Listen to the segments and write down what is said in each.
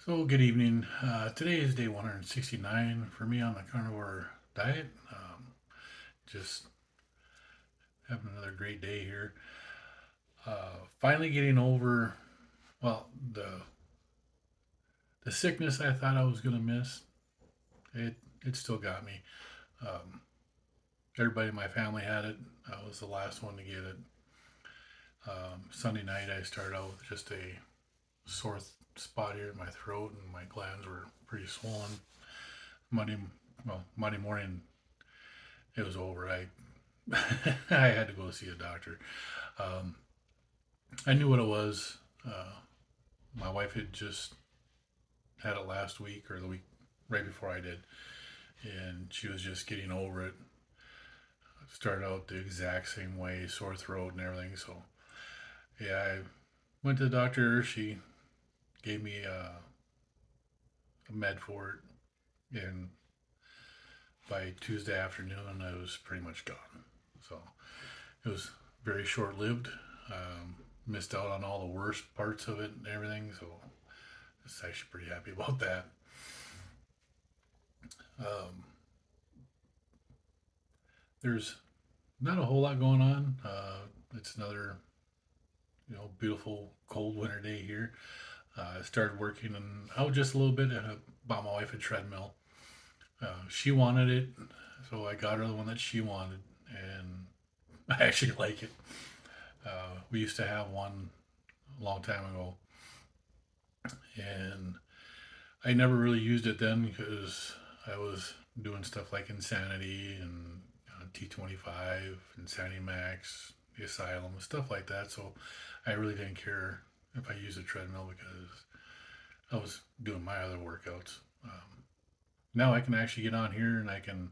So, good evening. Today is day 169 for me on the carnivore diet. Just having another great day here. Finally getting over, well, the sickness I thought I was going to miss. It, it still got me. Um, Everybody in my family had it. I was the last one to get it. Sunday night, I started out with just a sore spot here in my throat, and my glands were pretty swollen. Monday, Monday morning, it was over. I had to go see a doctor. Um, I knew what it was. My wife had just had it last week or the week right before I did, and she was just getting over it. Started out the exact same way, sore throat and everything. So yeah, I went to the doctor. She gave me a med for it, and by Tuesday afternoon, I was pretty much gone. So it was very short lived. Missed out on all the worst parts of it and everything, so I was actually pretty happy about that. Um, there's not a whole lot going on. It's another beautiful cold winter day here. I started working out just a little bit and bought my wife a treadmill. She wanted it, so I got her the one that she wanted, and I actually like it. We used to have one a long time ago, and I never really used it then because I was doing stuff like Insanity and T25, Insanity Max, the Asylum, stuff like that. So I really didn't care if I used a treadmill because I was doing my other workouts. Now I can actually get on here and I can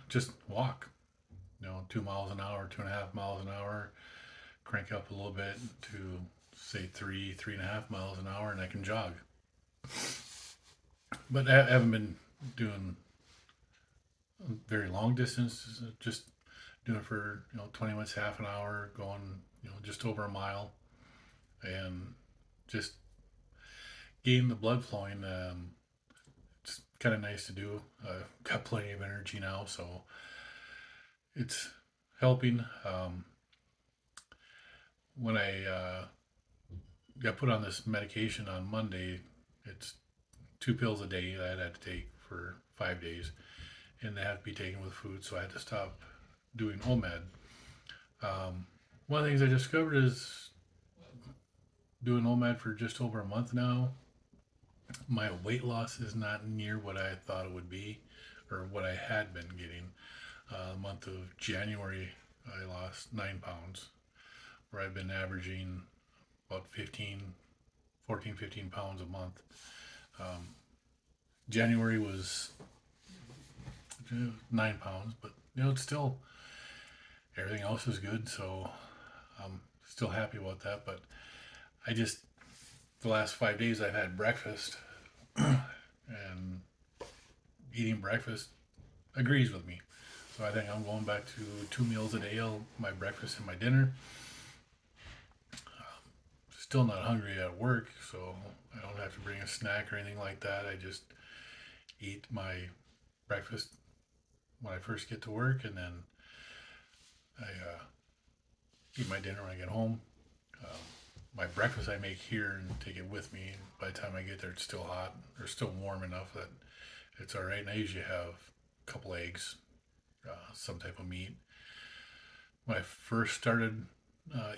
just walk, 2 miles an hour, 2.5 miles an hour, crank up a little bit to say 3.5 miles an hour, and I can jog. But I haven't been doing very long distance, just doing it for 20 minutes, half an hour, going just over a mile, and just getting the blood flowing. It's kind of nice to do. Got plenty of energy now, so it's helping. When I got put on this medication on Monday, it's 2 pills a day that I had to take for 5 days, and they have to be taken with food, so I had to stop doing OMAD. One of the things I discovered is doing OMAD for just over a month now. My weight loss is not near what I thought it would be or what I had been getting. The month of January, I lost 9 pounds, where I've been averaging about 15 pounds a month. Um, January was 9 pounds, but it's still everything else is good, so I'm still happy about that. But I just the last 5 days I've had breakfast, and eating breakfast agrees with me. So I think I'm going back to 2 meals a day, my breakfast and my dinner. Still not hungry at work, so I don't have to bring a snack or anything like that. I just eat my breakfast when I first get to work, and then I eat my dinner when I get home. Um, my breakfast I make here and take it with me. By the time I get there, it's still hot or still warm enough that it's all right. And I usually have a couple eggs, some type of meat. When I first started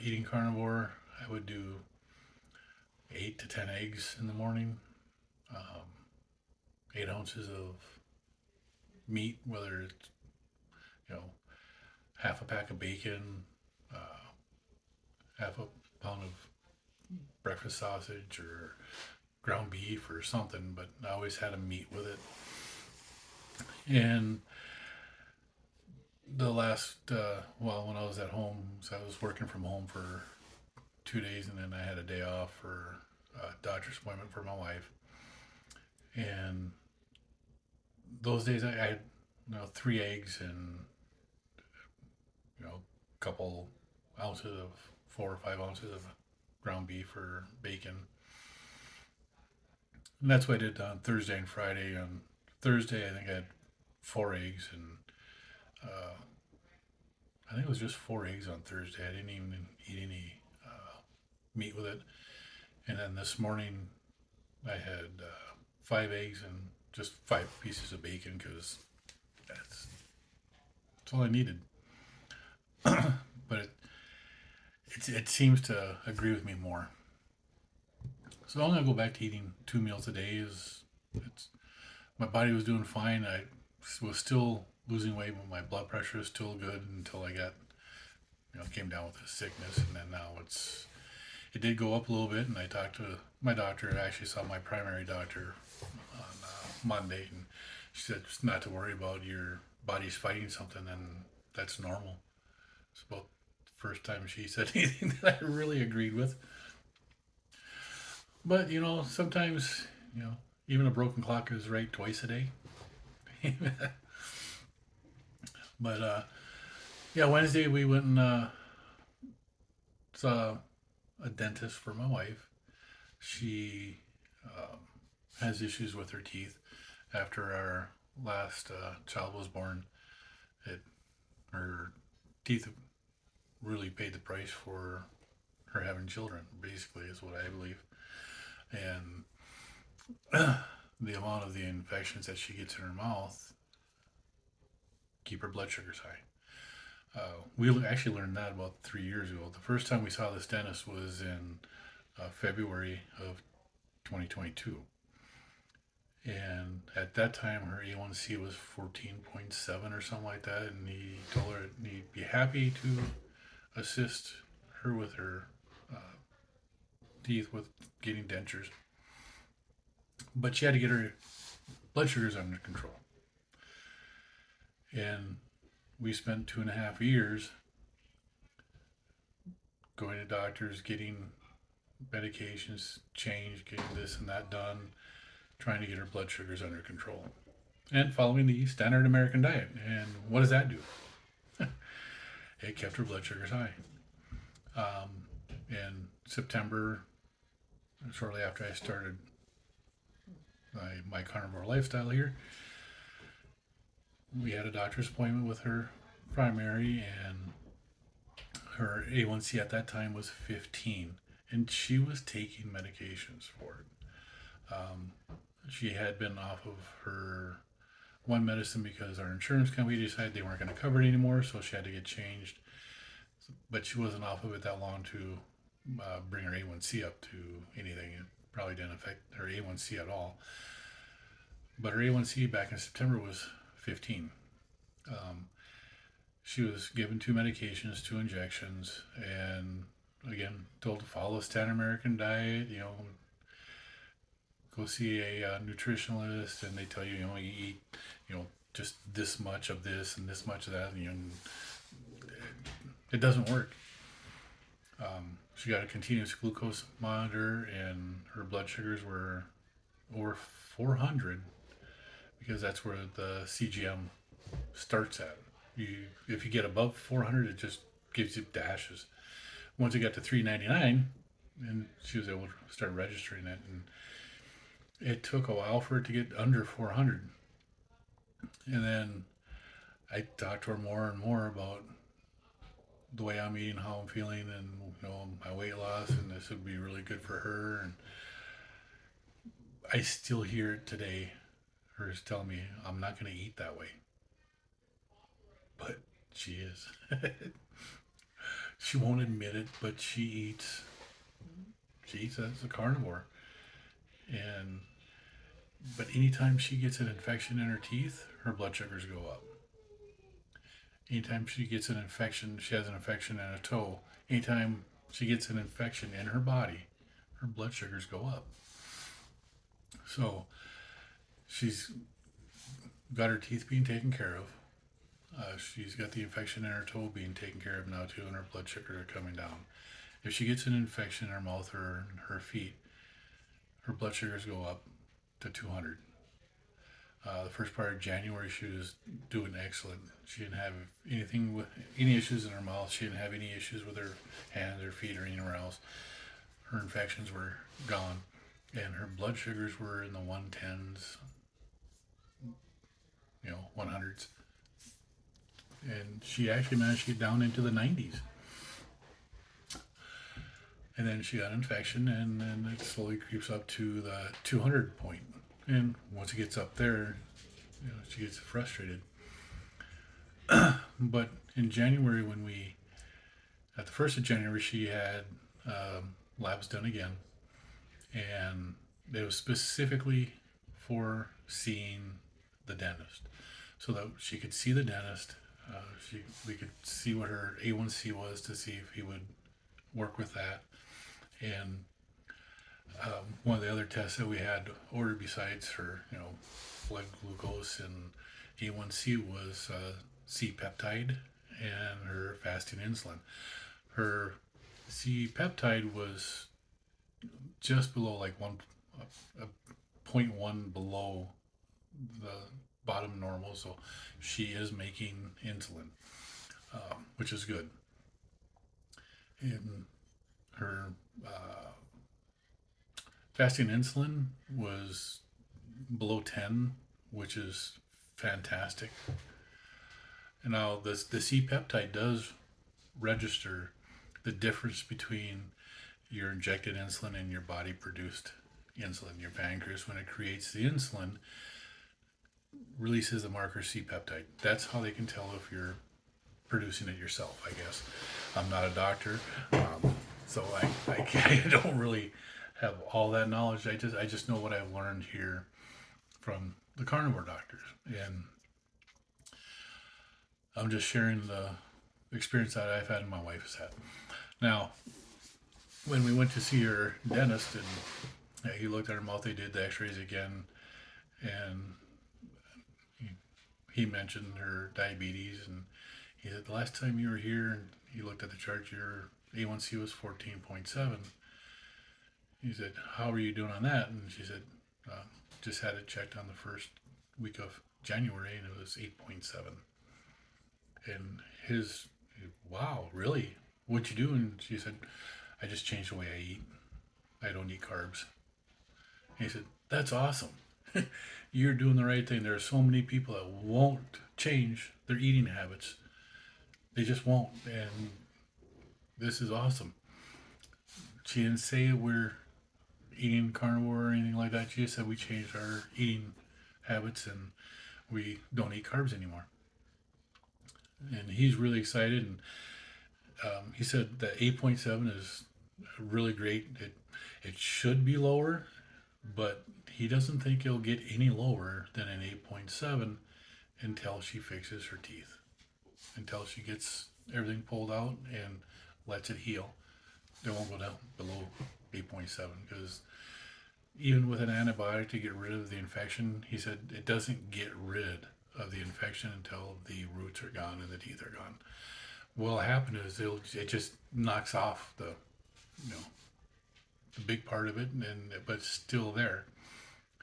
eating carnivore, I would do 8 to 10 eggs in the morning, um, 8 ounces of meat, whether it's you know half a pack of bacon, uh, half a pound of breakfast sausage, or ground beef or something. But I always had a meat with it. And the last, when I was at home, so I was working from home for 2 days, and then I had a day off for a doctor's appointment for my wife. And those days I had 3 eggs and a couple ounces of 4 or 5 ounces of ground beef or bacon. And that's what I did on Thursday and Friday. On Thursday, I think I had 4 eggs, and uh, I think it was just 4 eggs on Thursday. I didn't even eat any meat with it. And then this morning, I had 5 eggs and just 5 pieces of bacon because that's all I needed. But it seems to agree with me more. So I'm gonna go back to eating 2 meals a day. Is it's My body was doing fine. I was still losing weight, but my blood pressure is still good until I got came down with a sickness, and then now it did go up a little bit. And I talked to my doctor. I actually saw my primary doctor on Monday, and she said just not to worry about your body's fighting something, and that's normal. It's about the first time she said anything that I really agreed with. But sometimes even a broken clock is right twice a day. But yeah, Wednesday we went and saw a dentist for my wife. She um, has issues with her teeth after our last child was born. It Her teeth really paid the price for her having children. Basically, is what I believe, and the amount of the infections that she gets in her mouth keep her blood sugars high. We actually learned that about 3 years ago. The first time we saw this dentist was in February of 2022. And at that time, her A1C was 14.7 or something like that. And he told her he'd be happy to assist her with her uh, teeth with getting dentures. But she had to get her blood sugars under control. And we spent 2.5 years going to doctors, getting medications changed, getting this and that done, trying to get her blood sugars under control, and following the standard American diet. And what does that do? It kept her blood sugars high. In September, shortly after I started my carnivore lifestyle here, we had a doctor's appointment with her primary, and her A1C at that time was 15, and she was taking medications for it. She had been off of her one medicine because our insurance company decided they weren't going to cover it anymore, so she had to get changed. But she wasn't off of it that long to bring her A1C up to anything. It probably didn't affect her A1C at all. But her A1C back in September was 15. Um, she was given 2 medications, 2 injections, and again told to follow a standard American diet. Go see a nutritionalist, and they tell you, you eat, just this much of this and this much of that. It doesn't work. She got a continuous glucose monitor, and her blood sugars were over 400 because that's where the CGM starts at. If you get above 400, it just gives you dashes. Once it got to 399, and she was able to start registering it, and it took a while for it to get under 400. And then I talked to her more and more about the way I'm eating, how I'm feeling, and my weight loss, and this would be really good for her. And I still hear it today. Her is telling me I'm not going to eat that way, but she is. She won't admit it, but she eats. She eats as a carnivore, and but anytime she gets an infection in her teeth, her blood sugars go up. Anytime she gets an infection, she has an infection in a toe. Anytime she gets an infection in her body, her blood sugars go up. So she's got her teeth being taken care of. She's got the infection in her toe being taken care of now too, and her blood sugars are coming down. If she gets an infection in her mouth or in her feet, her blood sugars go up to 200. The first part of January, she was doing excellent. She didn't have any issues in her mouth. She didn't have any issues with her hands or feet or anywhere else. Her infections were gone. and her blood sugars were in the 110s, 100s, and she actually managed to get down into the 90s. And then she got an infection, and then it slowly creeps up to the 200 point. And once it gets up there, she gets frustrated. But in January, at the 1st of January, she had labs done again, and it was specifically for seeing the dentist, so that she could see the dentist. We could see what her A1C was to see if he would work with that. And one of the other tests that we had ordered besides her, blood glucose and A1C was C peptide and her fasting insulin. Her C peptide was just below like a 0.1 below the bottom normal, so she is making insulin, which is good. And her fasting insulin was below 10, which is fantastic. And now the C peptide does register the difference between your injected insulin and your body produced insulin. Your pancreas, when it creates the insulin, releases the marker C peptide. That's how they can tell if you're producing it yourself, I guess. I'm not a doctor, so I don't really have all that knowledge. I just know what I've learned here from the carnivore doctors, and I'm just sharing the experience that I've had and my wife has had. Now, when we went to see her dentist, and he looked at her mouth, they did the X-rays again, and he mentioned her diabetes, and he said the last time you were here, and he looked at the chart, your A1C was 14.7. He said, "How are you doing on that?" And she said, "Just had it checked on the first week of January, and it was 8.7." And his, wow, really? What'd you do? And she said, "I just changed the way I eat. I don't eat carbs." And he said, "That's awesome. You're doing the right thing. There are so many people that won't change their eating habits. They just won't. And this is awesome." She didn't say we're eating carnivore or anything like that. She just said we changed our eating habits and we don't eat carbs anymore. And he's really excited. And he said that 8.7 is really great. It should be lower, but he doesn't think it'll get any lower than an 8.7 until she fixes her teeth, until she gets everything pulled out and lets it heal. It won't go down below 8.7, because even with an antibiotic to get rid of the infection, he said it doesn't get rid of the infection until the roots are gone and the teeth are gone. What'll happen is it just knocks off you know the big part of it, but it's still there.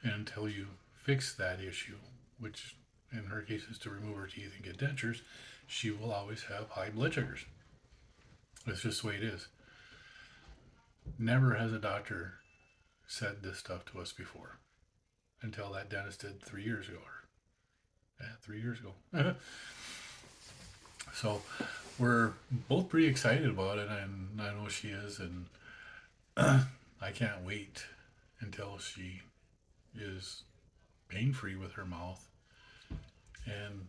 And until you fix that issue, which in her case is to remove her teeth and get dentures, she will always have high blood sugars. It's just the way it is. Never has a doctor said this stuff to us before until that dentist did 3 years ago. Yeah, 3 years ago. So we're both pretty excited about it, and I know she is, and I can't wait until she is pain free with her mouth and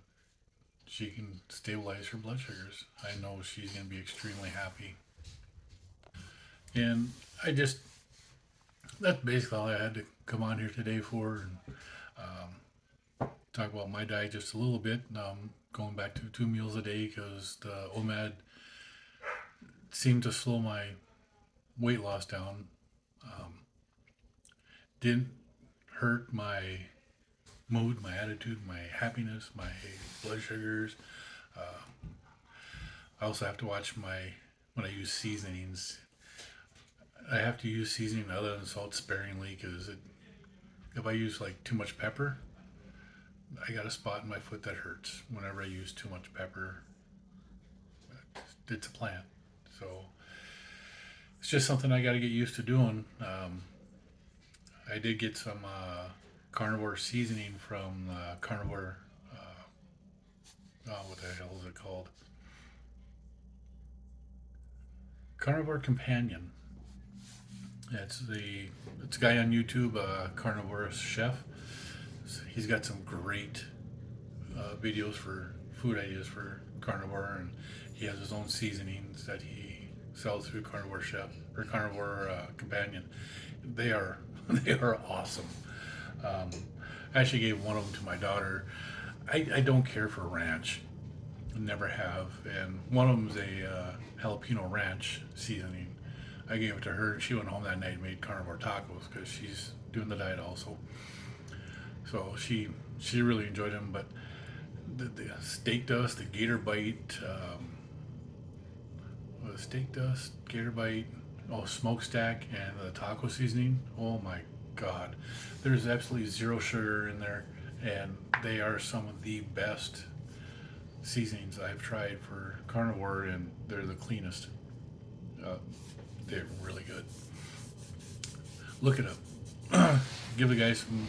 she can stabilize her blood sugars. I know she's going to be extremely happy. And that's basically all I had to come on here today for, and talk about my diet just a little bit. Going back to 2 meals a day because the OMAD seemed to slow my weight loss down. Didn't hurt my mood, my attitude, my happiness, my blood sugars. I also have to watch when I use seasonings. I have to use seasoning other than salt sparingly, because if I use like too much pepper, I got a spot in my foot that hurts whenever I use too much pepper. It's a plant, so it's just something I got to get used to doing. I did get some carnivore seasoning from Carnivore. What the hell is it called? Carnivore Companion. It's the it's a guy on YouTube, Carnivore Chef. So he's got some great videos for food ideas for carnivore, and he has his own seasonings that he sells through Carnivore Chef or Carnivore Companion. They are they are awesome. Um, I actually gave one of them to my daughter. I don't care for ranch, never have, and one of them's a jalapeno ranch seasoning. I gave it to her, and she went home that night and made carnivore tacos because she's doing the diet also. So she really enjoyed them. But the steak dust, the gator bite, steak dust, gator bite, oh smokestack, and the taco seasoning. Oh my god, there's absolutely zero sugar in there, and they are some of the best seasonings I've tried for carnivore, and they're the cleanest. Uh, they're really good. Look it up. Give the guy some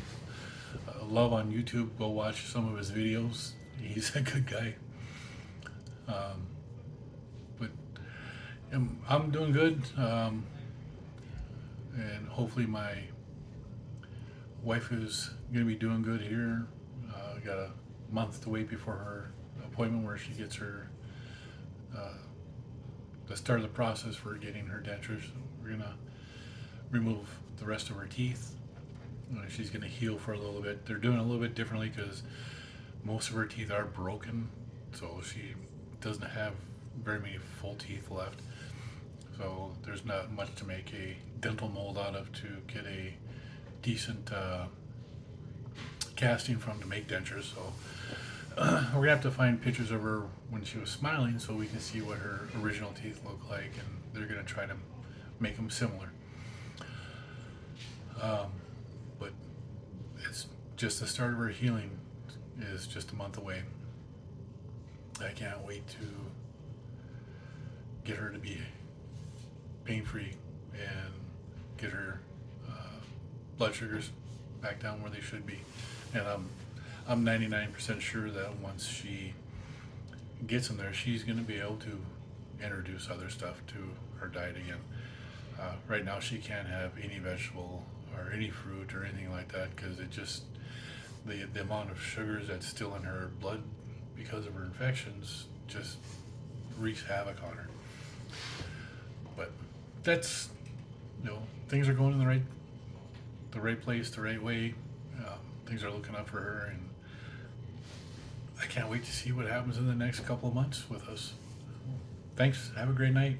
love on YouTube. Go watch some of his videos. He's a good guy. Um, but I'm doing good, and hopefully my wife is going to be doing good here. Got a month to wait before her appointment where she gets her uh, the start of the process for getting her dentures. We're gonna remove the rest of her teeth. She's gonna heal for a little bit. They're doing it a little bit differently because most of her teeth are broken, so she doesn't have very many full teeth left. So there's not much to make a dental mold out of to get a decent casting from to make dentures. So we're gonna have to find pictures of her when she was smiling so we can see what her original teeth look like, and they're gonna try to make them similar. Um, but it's just the start of her healing is just a month away. I can't wait to get her to be pain free and get her blood sugars back down where they should be. And I'm 99% sure that once she gets them there, she's going to be able to introduce other stuff to her diet again. Right now, she can't have any vegetable or any fruit or anything like that because it just the amount of sugars that's still in her blood because of her infections just wreaks havoc on her. But that's things are going in the right place, the right way. Things are looking up for her, and I can't wait to see what happens in the next couple of months with us. Thanks. Have a great night.